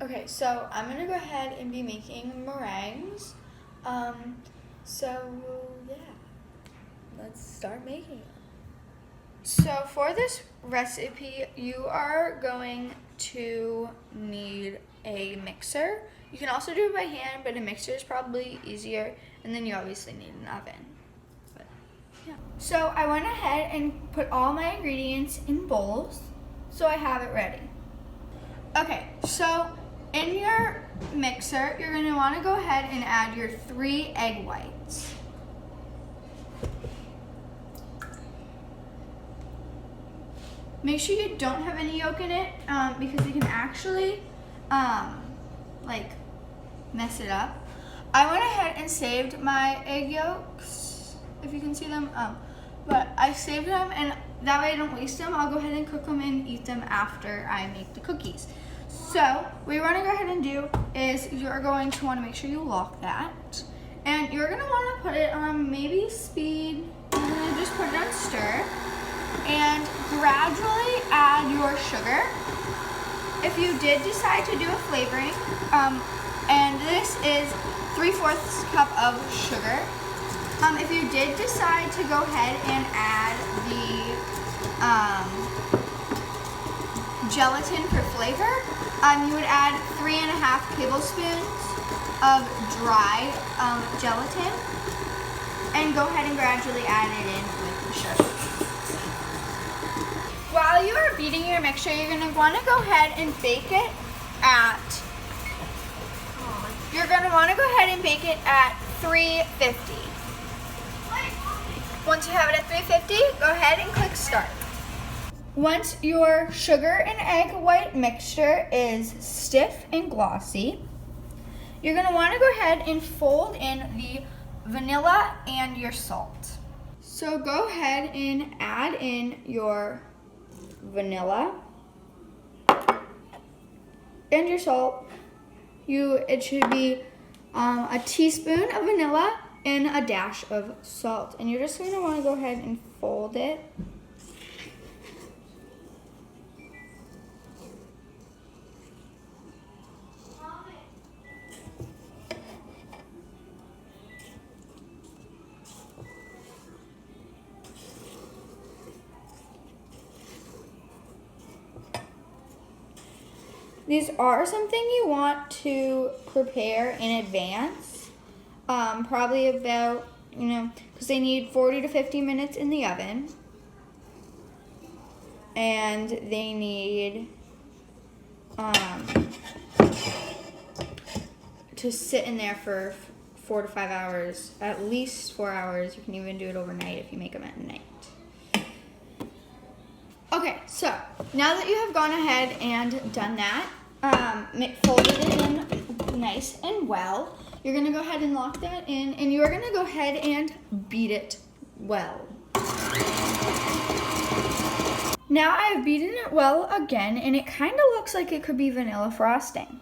Okay, so I'm gonna go ahead and be making meringues. So yeah, let's start making it. So for this recipe, you are going to need a mixer. You can also do it by hand, but a mixer is probably easier, and then you obviously need an oven. But yeah. So I went ahead and put all my ingredients in bowls, so I have it ready. Okay, so in your mixer, you're going to want to go ahead and add your 3 egg whites. Make sure you don't have any yolk in it because you can actually mess it up. I went ahead and saved my egg yolks, if you can see them, but I saved them, and that way I don't waste them. I'll go ahead and cook them and eat them after I make the cookies. So what you want to go ahead and do is you're going to want to make sure you lock that, and you're going to want to put it on maybe speed, and then just put it on stir, and gradually add your sugar. If you did decide to do a flavoring, and this is 3/4 cup of sugar. If you did decide to go ahead and add the gelatin for flavor, you would add 3.5 tablespoons of dry gelatin, and go ahead and gradually add it in with the sugar. While you are beating your mixture, you're going to want to go ahead and bake it at 350. Once you have it at 350, go ahead and click start. Once your sugar and egg white mixture is stiff and glossy, you're going to want to go ahead and fold in the vanilla and your salt. So go ahead and add in your vanilla and your salt. It should be a teaspoon of vanilla and a dash of salt, and you're just going to want to go ahead and fold it. These are something you want to prepare in advance, probably about, because they need 40 to 50 minutes in the oven, and they need to sit in there for 4 to 5 hours, at least 4 hours. You can even do it overnight if you make them at night. Okay, so now that you have gone ahead and done that, folded it in nice and well, you're going to go ahead and lock that in, and you're going to go ahead and beat it well. Now I have beaten it well again, and it kind of looks like it could be vanilla frosting.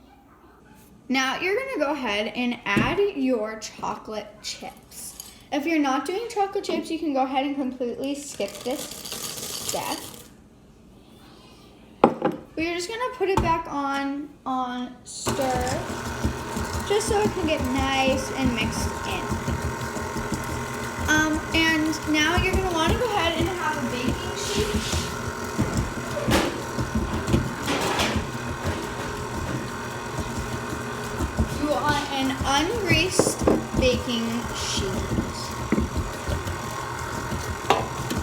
Now you're going to go ahead and add your chocolate chips. If you're not doing chocolate chips, you can go ahead and completely skip this step. But you're just gonna put it back on stir, just so it can get nice and mixed in. And now you're gonna want to go ahead and have a baking sheet. You want an ungreased baking sheet.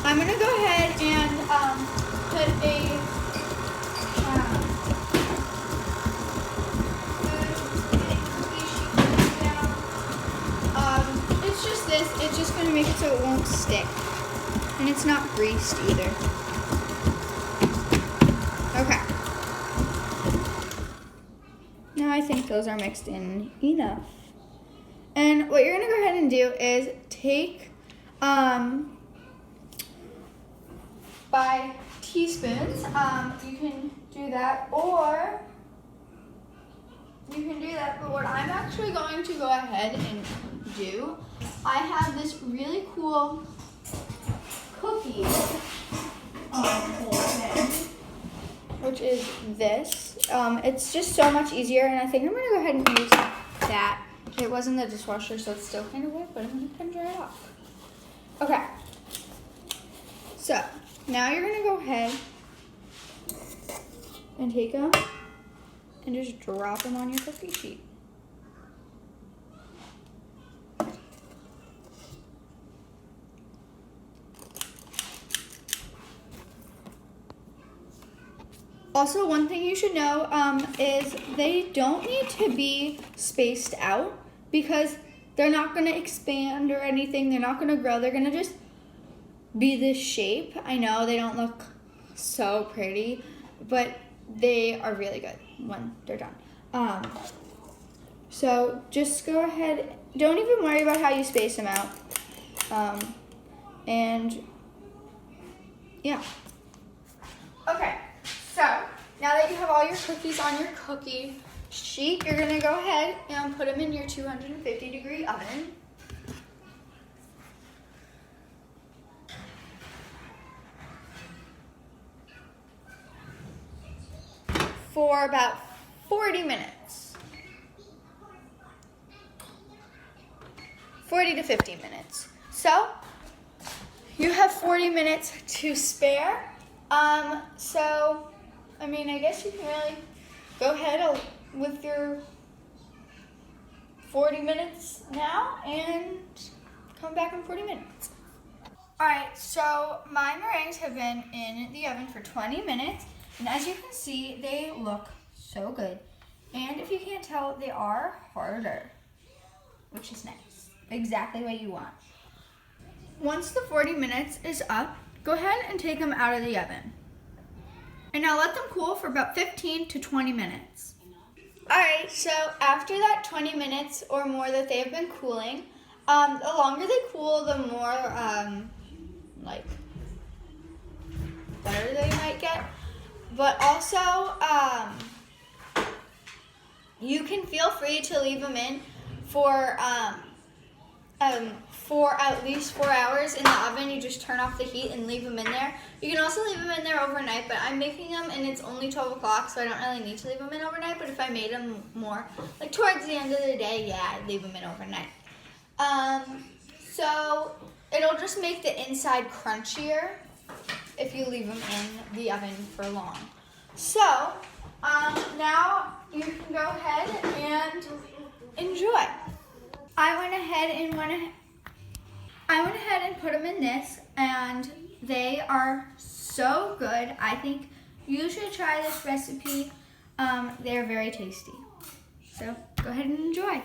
I'm gonna go ahead and put a it's just going to make it so it won't stick, and it's not greased either. Okay. Now I think those are mixed in enough. And what you're going to go ahead and do is take by teaspoons. You can do that, or you can do that, but what I'm actually going to go ahead and do, I have this really cool cookie which is this. It's just so much easier, and I think I'm gonna go ahead and use that. It was in the dishwasher, so it's still kind of wet, but I'm gonna kind of dry it off. Okay. So now you're gonna go ahead and take them and just drop them on your cookie sheet. Also, one thing you should know is they don't need to be spaced out because they're not going to expand or anything. They're not going to grow. They're going to just be this shape. I know they don't look so pretty, but they are really good when they're done. So just go ahead. Don't even worry about how you space them out. And yeah. Okay. So, now that you have all your cookies on your cookie sheet, you're going to go ahead and put them in your 250-degree oven. For about 40 minutes. 40 to 50 minutes. So, you have 40 minutes to spare. I mean, I guess you can really go ahead with your 40 minutes now and come back in 40 minutes. All right, so my meringues have been in the oven for 20 minutes, and as you can see, they look so good. And if you can't tell, they are harder, which is nice. Exactly what you want. Once the 40 minutes is up, go ahead and take them out of the oven. And now let them cool for about 15 to 20 minutes. All right, so after that 20 minutes or more that they have been cooling, the longer they cool, the more better they might get. But also, you can feel free to leave them in for at least 4 hours in the oven. You just turn off the heat and leave them in there. You can also leave them in there overnight, but I'm making them and it's only 12 o'clock, so I don't really need to leave them in overnight. But if I made them more, like towards the end of the day, yeah, I'd leave them in overnight. So it'll just make the inside crunchier if you leave them in the oven for long. So now you can go ahead and enjoy. I went ahead and put them in this, and they are so good. I think you should try this recipe. They're very tasty. So go ahead and enjoy.